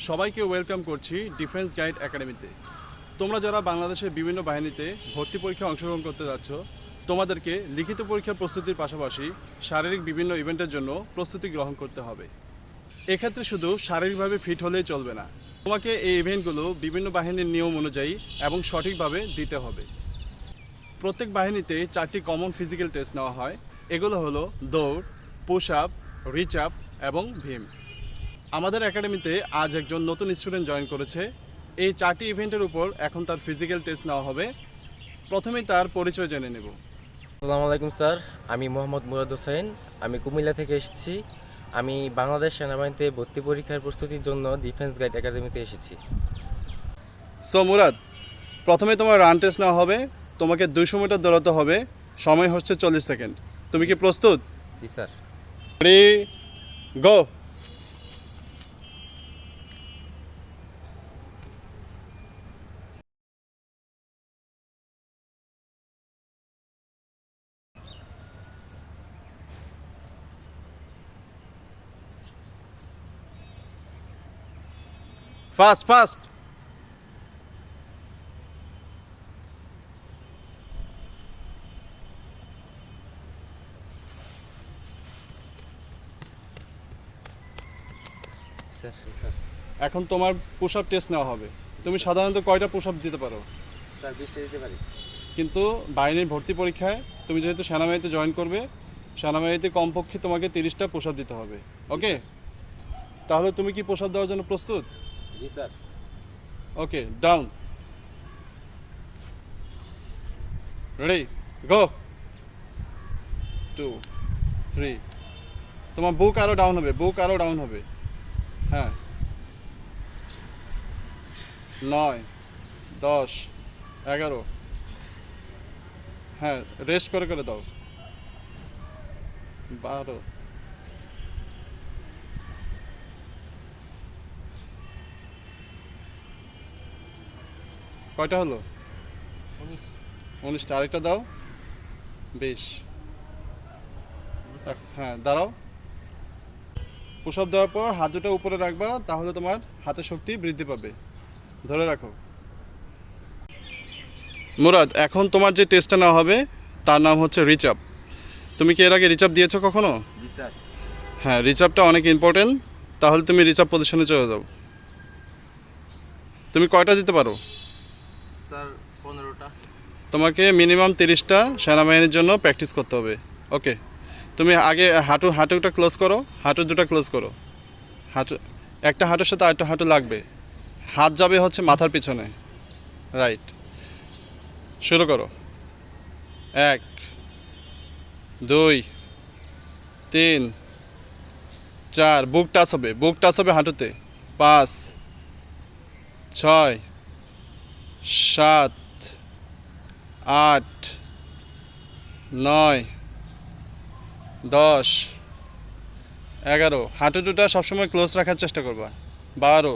সবাইকে ওয়েলকাম করছি defence guide একাডেমিতে। তোমরা যারা বাংলাদেশের বিভিন্ন বাহিনীতে ভর্তি পরীক্ষায় অংশগ্রহণ করতে যাচ্ছ, তোমাদেরকে লিখিত পরীক্ষার প্রস্তুতির পাশাপাশি শারীরিক বিভিন্ন ইভেন্টের জন্য প্রস্তুতি গ্রহণ করতে হবে। এক্ষেত্রে শুধু শারীরিকভাবে ফিট হলেই চলবে না, তোমাকে এই ইভেন্টগুলো বিভিন্ন বাহিনীর নিয়ম অনুযায়ী এবং সঠিকভাবে দিতে হবে। প্রত্যেক বাহিনীতে 4টি কমন ফিজিক্যাল টেস্ট নেওয়া হয়। এগুলো হলো দৌড়, পুশ আপ, রিচ আপ এবং ভীম। আমাদের একাডেমিতে আজ একজন নতুন স্টুডেন্ট জয়েন করেছে। এই 4টি ইভেন্টের উপর এখন তার ফিজিক্যাল টেস্ট নেওয়া হবে। প্রথমেই তার পরিচয় জেনে নেব। আসসালামু আলাইকুম স্যার, আমি মোহাম্মদ মুরাদ হোসেন। আমি কুমিল্লা থেকে এসেছি। আমি বাংলাদেশ সেনাবাহিনীতে ভর্তি পরীক্ষার প্রস্তুতির জন্য ডিফেন্স গাইড একাডেমিতে এসেছি। সো মুরাদ, প্রথমে তোমার রান টেস্ট নেওয়া হবে। তোমাকে 200 মিটার দৌড়াতে হবে। সময় হচ্ছে 40 সেকেন্ড। তুমি কি প্রস্তুত? জি sir. Ready, go. Fast fast. Sir sir এখন তোমার পুশ আপ টেস্ট নেওয়া হবে। তুমি সাধারণত কয়টা পুশ আপ দিতে পারো? স্যার 20টা দিতে পারি। কিন্তু বাহিনীর ভর্তি পরীক্ষায় তুমি যেহেতু সেনাবাহিনীতে জয়েন করবে, সেনাবাহিনীতে কমপক্ষে তোমাকে 30টা পুশ আপ দিতে হবে। ওকে, তাহলে তুমি কি পুশ আপ দেওয়ার জন্য প্রস্তুত? জি স্যার। ওকে, ডাউন, রেডি, গো। 2 3। তোমার বুক আরও ডাউন হবে, বুক আরও ডাউন হবে। হ্যাঁ, 9 10 11। হ্যাঁ, রেস্ট করে করে দাও। 12। কয়টা হলো? 19টা। আরেকটা দাও। 20। হ্যাঁ, দাঁড়াও। পুশ আপ দেওয়ার পর হাত দুটো উপরে রাখবা, তাহলে তোমার হাতের শক্তি বৃদ্ধি পাবে। ধরে রাখো। মুরাদ, এখন তোমার যে টেস্টটা নেওয়া হবে তার নাম হচ্ছে রিচ আপ। তুমি কি এর আগে রিচ আপ দিয়েছো কখনো? জি স্যার। হ্যাঁ, রিচ আপটা অনেক ইম্পর্টেন্ট। তাহলে তুমি রিচ আপ পজিশনে চলে যাও। তুমি কয়টা দিতে পারো? স্যার 15টা। তোমাকে মিনিমাম 30টা সেনাবাহিনীর জন্য প্র্যাকটিস করতে হবে। ওকে, তুমি আগে হাঁটুটা ক্লোজ করো, হাঁটু দুটো ক্লোজ করো। হাঁটু, একটা হাঁটুর সাথে আরেকটা হাঁটু লাগবে। হাত যাবে হচ্ছে মাথার পিছনে। রাইট, শুরু করো। 1 2 3 4। বুক টাচ হবে, বুক টাচ হবে হাঁটুতে। 5 6 7 8 9 10 11। হাঁটু দুটা সবসময় ক্লোজ রাখার চেষ্টা করবা। 12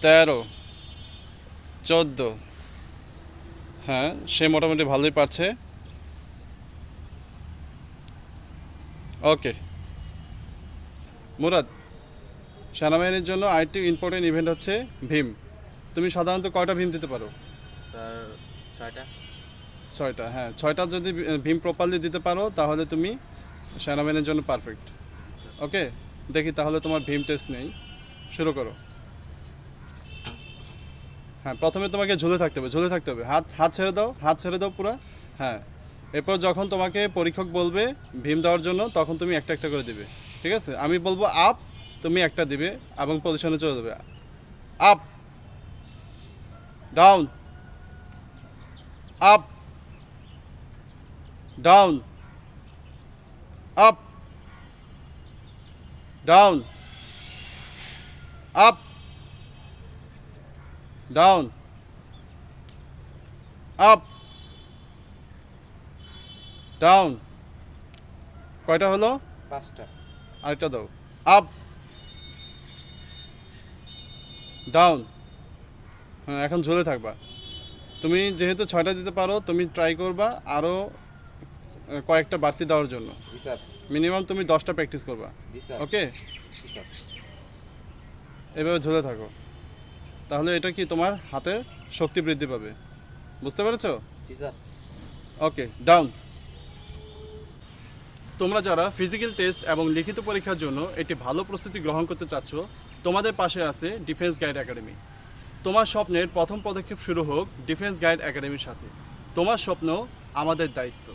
13 14। হ্যাঁ, সে মোটামুটি ভালোই পারছে। ওকে মুরাদ, সেনাবাহিনীর জন্য আরেকটি ইম্পর্টেন্ট ইভেন্ট হচ্ছে ভীম। তুমি সাধারণত কয়টা ভীম দিতে পারো? স্যার 6টা। 6টা। হ্যাঁ, 6টা যদি ভীম প্রপারলি দিতে পারো তাহলে তুমি সেনাবাহিনীর জন্য পারফেক্ট। ওকে, দেখি তাহলে তোমার ভীম টেস্ট নেই। শুরু করো। হ্যাঁ, প্রথমে তোমাকে ঝুলে থাকতে হবে, ঝুলে থাকতে হবে। হাত হাত ছেড়ে দাও, হাত ছেড়ে দাও পুরো। হ্যাঁ, এরপর যখন তোমাকে পরীক্ষক বলবে ভীম দেওয়ার জন্য, তখন তুমি একটা একটা করে দিবে। ঠিক আছে, আমি বলবো আপ, তুমি একটা দিবে এবং পজিশনে চলে যাবে। Up, down, up, down, up, down, up, down, up, down. কয়টা হলো? 5টা। আরেকটা দাও। Up, down. হ্যাঁ, এখন ঝুলে থাকবা। তুমি যেহেতু 6টা দিতে পারো, তুমি ট্রাই করবা আরও কয়েকটা বাড়তি দেওয়ার জন্য। জি স্যার। মিনিমাম তুমি 10টা প্র্যাকটিস করবা। জি স্যার। ওকে, জি স্যার। এভাবে ঝুলে থাকো, তাহলে এটা কি তোমার হাতে শক্তি বৃদ্ধি পাবে। বুঝতে পেরেছো? জি স্যার। ওকে, ডাউন। তোমরা যারা ফিজিক্যাল টেস্ট এবং লিখিত পরীক্ষার জন্য একটি ভালো প্রস্তুতি গ্রহণ করতে চাচ্ছ, তোমাদের পাশে আছে ডিফেন্স গাইড একাডেমি। তোমার স্বপ্নের প্রথম পদক্ষেপ শুরু হোক ডিফেন্স গাইড একাডেমির সাথে। তোমার স্বপ্ন আমাদের দায়িত্ব।